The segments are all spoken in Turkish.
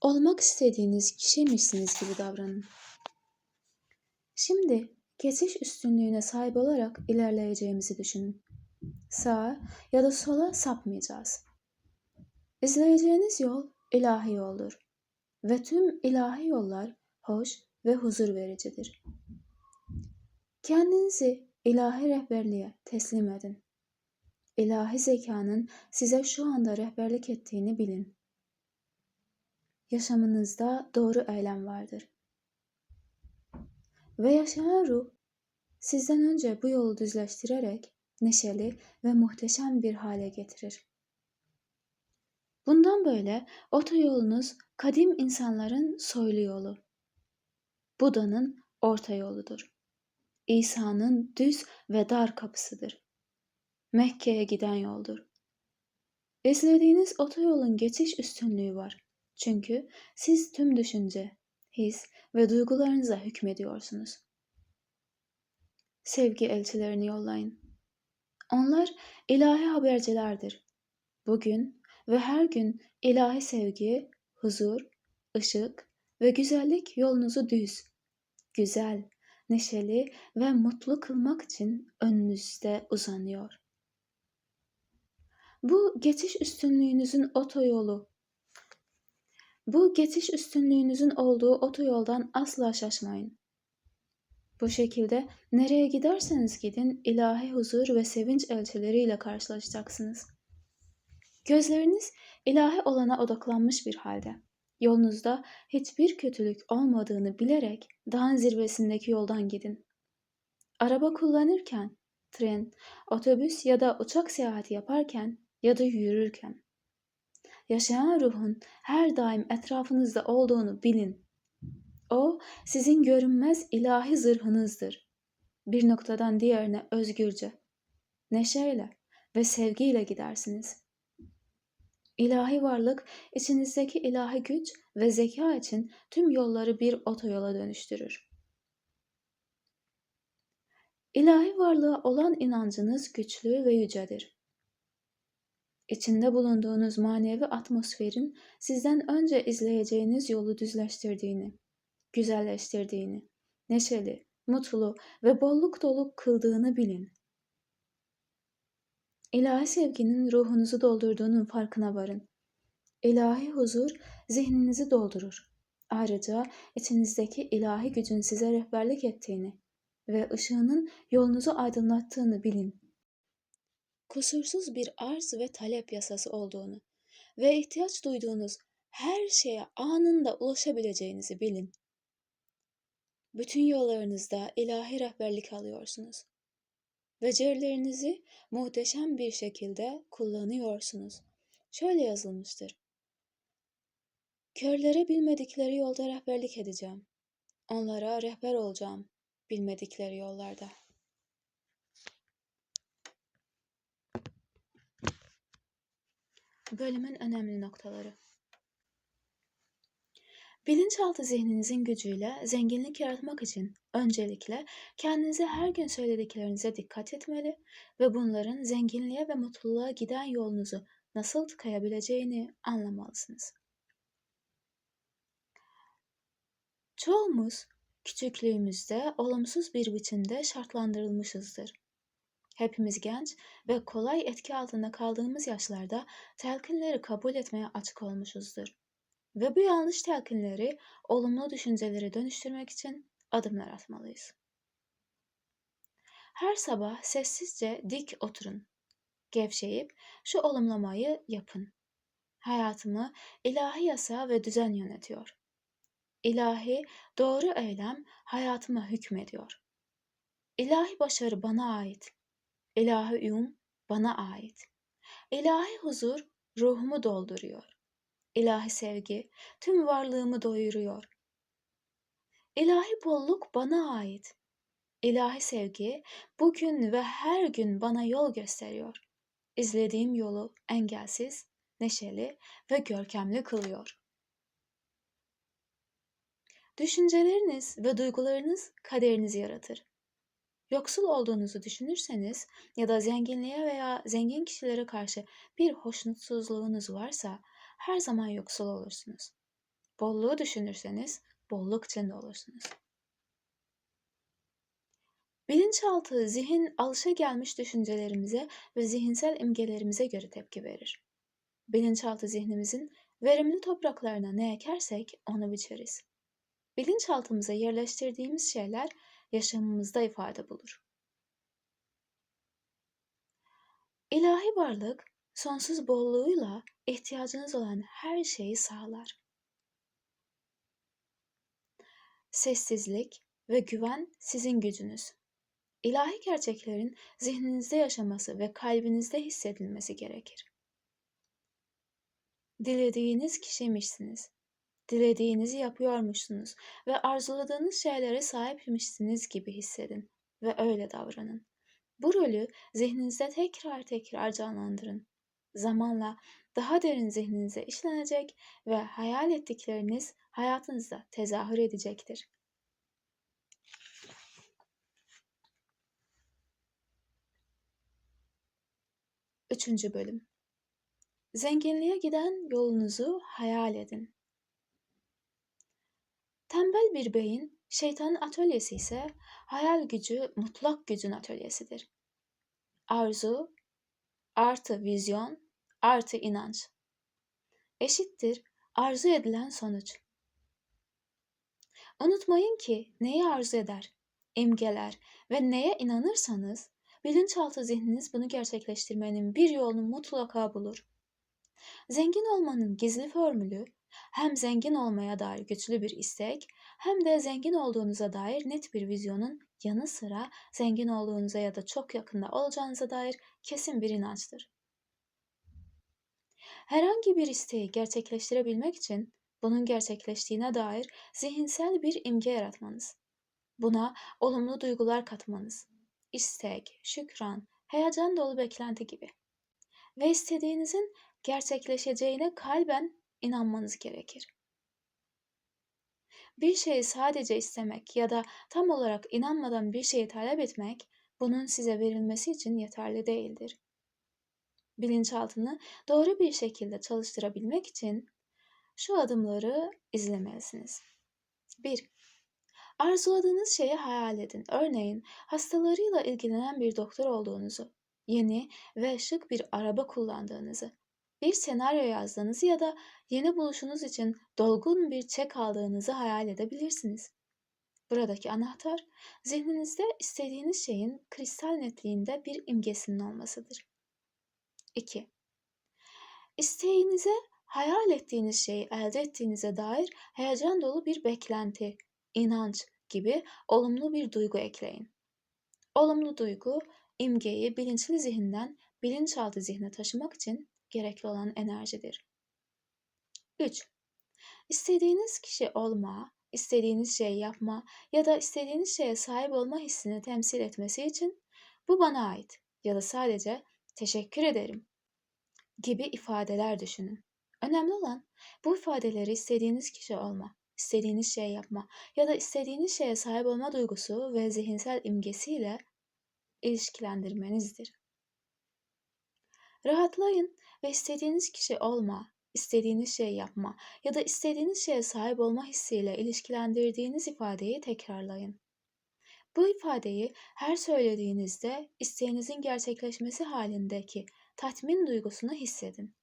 Olmak istediğiniz kişiymişsiniz gibi davranın. Şimdi geçiş üstünlüğüne sahip olarak ilerleyeceğimizi düşünün. Sağa ya da sola sapmayacağız. İzleyeceğiniz yol ilahi yoldur ve tüm ilahi yollar hoş ve huzur vericidir. Kendinizi ilahi rehberliğe teslim edin. İlahi zekanın size şu anda rehberlik ettiğini bilin. Yaşamınızda doğru eylem vardır. Ve yaşayan ruh sizden önce bu yolu düzleştirerek neşeli ve muhteşem bir hale getirir. Bundan böyle otoyolunuz kadim insanların soylu yolu, Buda'nın orta yoludur. İsa'nın düz ve dar kapısıdır. Mekke'ye giden yoldur. İzlediğiniz otoyolun geçiş üstünlüğü var. Çünkü siz tüm düşünce, his ve duygularınıza hükmediyorsunuz. Sevgi elçilerini yollayın. Onlar ilahi habercilerdir. Bugün ve her gün ilahi sevgi, huzur, ışık ve güzellik yolunuzu düz, güzel, neşeli ve mutlu kılmak için önünüzde uzanıyor. Bu geçiş üstünlüğünüzün olduğu otoyoldan asla şaşmayın. Bu şekilde nereye giderseniz gidin ilahi huzur ve sevinç elçileriyle karşılaşacaksınız. Gözleriniz ilahi olana odaklanmış bir halde, yolunuzda hiçbir kötülük olmadığını bilerek dağın zirvesindeki yoldan gidin. Araba kullanırken, tren, otobüs ya da uçak seyahati yaparken ya da yürürken, yaşayan ruhun her daim etrafınızda olduğunu bilin. O sizin görünmez ilahi zırhınızdır. Bir noktadan diğerine özgürce, neşeyle ve sevgiyle gidersiniz. İlahi varlık, içinizdeki ilahi güç ve zeka için tüm yolları bir otoyola dönüştürür. İlahi varlığa olan inancınız güçlü ve yücedir. İçinde bulunduğunuz manevi atmosferin sizden önce izleyeceğiniz yolu düzleştirdiğini, güzelleştirdiğini, neşeli, mutlu ve bolluk dolu kıldığını bilin. İlahi sevginin ruhunuzu doldurduğunun farkına varın. İlahi huzur zihninizi doldurur. Ayrıca içinizdeki ilahi gücün size rehberlik ettiğini ve ışığının yolunuzu aydınlattığını bilin. Kusursuz bir arz ve talep yasası olduğunu ve ihtiyaç duyduğunuz her şeye anında ulaşabileceğinizi bilin. Bütün yollarınızda ilahi rehberlik alıyorsunuz. Becerilerinizi muhteşem bir şekilde kullanıyorsunuz. Şöyle yazılmıştır. Körlere bilmedikleri yolda rehberlik edeceğim. Onlara rehber olacağım bilmedikleri yollarda. Bölümün önemli noktaları. Bilinçaltı zihninizin gücüyle zenginlik yaratmak için öncelikle kendinize her gün söylediklerinize dikkat etmeli ve bunların zenginliğe ve mutluluğa giden yolunuzu nasıl tıkayabileceğini anlamalısınız. Çoğumuz küçüklüğümüzde olumsuz bir biçimde şartlandırılmışızdır. Hepimiz genç ve kolay etki altında kaldığımız yaşlarda telkinleri kabul etmeye açık olmuşuzdur. Ve bu yanlış telkinleri olumlu düşüncelere dönüştürmek için adımlar atmalıyız. Her sabah sessizce dik oturun. Gevşeyip şu olumlamayı yapın. Hayatımı ilahi yasa ve düzen yönetiyor. İlahi doğru eylem hayatıma hükmediyor. İlahi başarı bana ait. İlahi uyum bana ait. İlahi huzur ruhumu dolduruyor. İlahi sevgi tüm varlığımı doyuruyor. İlahi bolluk bana ait. İlahi sevgi bugün ve her gün bana yol gösteriyor. İzlediğim yolu engelsiz, neşeli ve görkemli kılıyor. Düşünceleriniz ve duygularınız kaderinizi yaratır. Yoksul olduğunuzu düşünürseniz ya da zenginliğe veya zengin kişilere karşı bir hoşnutsuzluğunuz varsa her zaman yoksul olursunuz. Bolluğu düşünürseniz bolluk içinde olursunuz. Bilinçaltı zihin alışagelmiş düşüncelerimize ve zihinsel imgelerimize göre tepki verir. Bilinçaltı zihnimizin verimli topraklarına ne ekersek onu biçeriz. Bilinçaltımıza yerleştirdiğimiz şeyler yaşamımızda ifade bulur. İlahi varlık sonsuz bolluğuyla ihtiyacınız olan her şeyi sağlar. Sessizlik ve güven sizin gücünüz. İlahi gerçeklerin zihninizde yaşaması ve kalbinizde hissedilmesi gerekir. Dilediğiniz kişiymişsiniz. Dilediğinizi yapıyormuşsunuz ve arzuladığınız şeylere sahipmişsiniz gibi hissedin ve öyle davranın. Bu rolü zihninizde tekrar tekrar canlandırın. Zamanla daha derin zihninize işlenecek ve hayal ettikleriniz hayatınızda tezahür edecektir. 3. Bölüm. Zenginliğe giden yolunuzu hayal edin. Tembel bir beyin, şeytanın atölyesi ise hayal gücü mutlak gücün atölyesidir. Arzu artı vizyon artı inanç eşittir arzu edilen sonuç. Unutmayın ki neyi arzu eder, imgeler ve neye inanırsanız bilinçaltı zihniniz bunu gerçekleştirmenin bir yolunu mutlaka bulur. Zengin olmanın gizli formülü hem zengin olmaya dair güçlü bir istek hem de zengin olduğunuza dair net bir vizyonun yanı sıra zengin olduğunuza ya da çok yakında olacağınıza dair kesin bir inançtır. Herhangi bir isteği gerçekleştirebilmek için bunun gerçekleştiğine dair zihinsel bir imge yaratmanız, buna olumlu duygular katmanız, istek, şükran, heyecan dolu beklenti gibi ve istediğinizin gerçekleşeceğine kalben inanmanız gerekir. Bir şeyi sadece istemek ya da tam olarak inanmadan bir şeyi talep etmek, bunun size verilmesi için yeterli değildir. Bilinçaltını doğru bir şekilde çalıştırabilmek için şu adımları izlemelisiniz. 1. Arzuladığınız şeyi hayal edin. Örneğin hastalarıyla ilgilenen bir doktor olduğunuzu, yeni ve şık bir araba kullandığınızı, bir senaryo yazdığınızı ya da yeni buluşunuz için dolgun bir çek aldığınızı hayal edebilirsiniz. Buradaki anahtar, zihninizde istediğiniz şeyin kristal netliğinde bir imgesinin olmasıdır. 2. İsteğinize, hayal ettiğiniz şeyi elde ettiğinize dair heyecan dolu bir beklenti, inanç gibi olumlu bir duygu ekleyin. Olumlu duygu, imgeyi bilinçli zihinden bilinçaltı zihne taşımak için gerekli olan enerjidir. 3. İstediğiniz kişi olma, istediğiniz şeyi yapma ya da istediğiniz şeye sahip olma hissini temsil etmesi için bu bana ait ya da sadece teşekkür ederim gibi ifadeler düşünün. Önemli olan bu ifadeleri istediğiniz kişi olma, istediğiniz şey yapma ya da istediğiniz şeye sahip olma duygusu ve zihinsel imgesiyle ilişkilendirmenizdir. Rahatlayın ve istediğiniz kişi olma, istediğiniz şey yapma ya da istediğiniz şeye sahip olma hissiyle ilişkilendirdiğiniz ifadeyi tekrarlayın. Bu ifadeyi her söylediğinizde isteğinizin gerçekleşmesi halindeki tatmin duygusunu hissedin.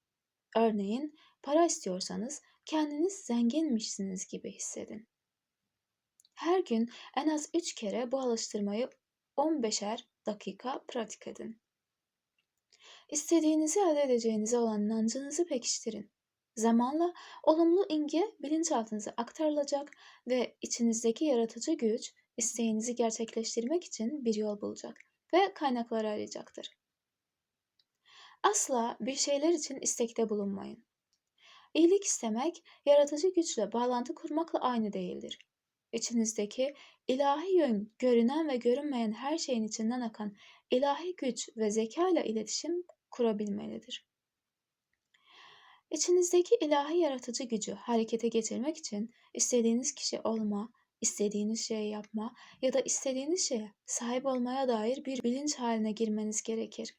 Örneğin para istiyorsanız kendiniz zenginmişsiniz gibi hissedin. Her gün en az 3 kere bu alıştırmayı 15'er dakika pratik edin. İstediğinizi elde edeceğinize olan inancınızı pekiştirin. Zamanla olumlu imge bilinçaltınıza aktarılacak ve içinizdeki yaratıcı güç isteğinizi gerçekleştirmek için bir yol bulacak ve kaynakları arayacaktır. Asla bir şeyler için istekte bulunmayın. İyilik istemek, yaratıcı güçle bağlantı kurmakla aynı değildir. İçinizdeki ilahi yön, görünen ve görünmeyen her şeyin içinden akan ilahi güç ve zeka ile iletişim kurabilmelidir. İçinizdeki ilahi yaratıcı gücü harekete geçirmek için istediğiniz kişi olma, istediğiniz şeyi yapma ya da istediğiniz şeye sahip olmaya dair bir bilinç haline girmeniz gerekir.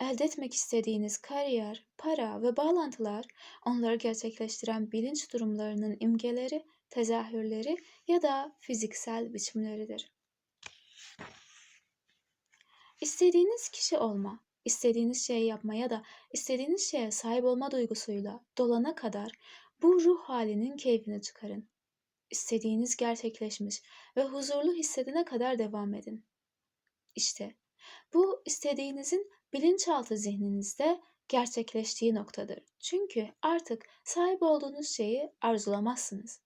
Elde etmek istediğiniz kariyer, para ve bağlantılar onları gerçekleştiren bilinç durumlarının imgeleri, tezahürleri ya da fiziksel biçimleridir. İstediğiniz kişi olma, istediğiniz şeyi yapma ya da istediğiniz şeye sahip olma duygusuyla dolana kadar bu ruh halinin keyfini çıkarın. İstediğiniz gerçekleşmiş ve huzurlu hissedene kadar devam edin. İşte bu istediğinizin bilinçaltı zihninizde gerçekleştiği noktadır. Çünkü artık sahip olduğunuz şeyi arzulamazsınız.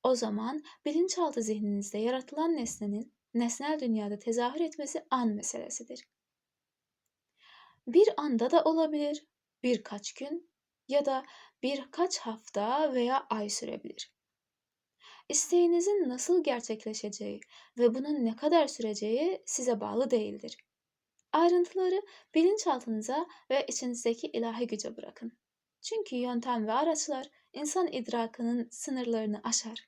O zaman bilinçaltı zihninizde yaratılan nesnenin nesnel dünyada tezahür etmesi an meselesidir. Bir anda da olabilir, birkaç gün ya da birkaç hafta veya ay sürebilir. İsteğinizin nasıl gerçekleşeceği ve bunun ne kadar süreceği size bağlı değildir. Ayrıntıları bilinçaltınıza ve içinizdeki ilahi güce bırakın. Çünkü yöntem ve araçlar insan idrakının sınırlarını aşar.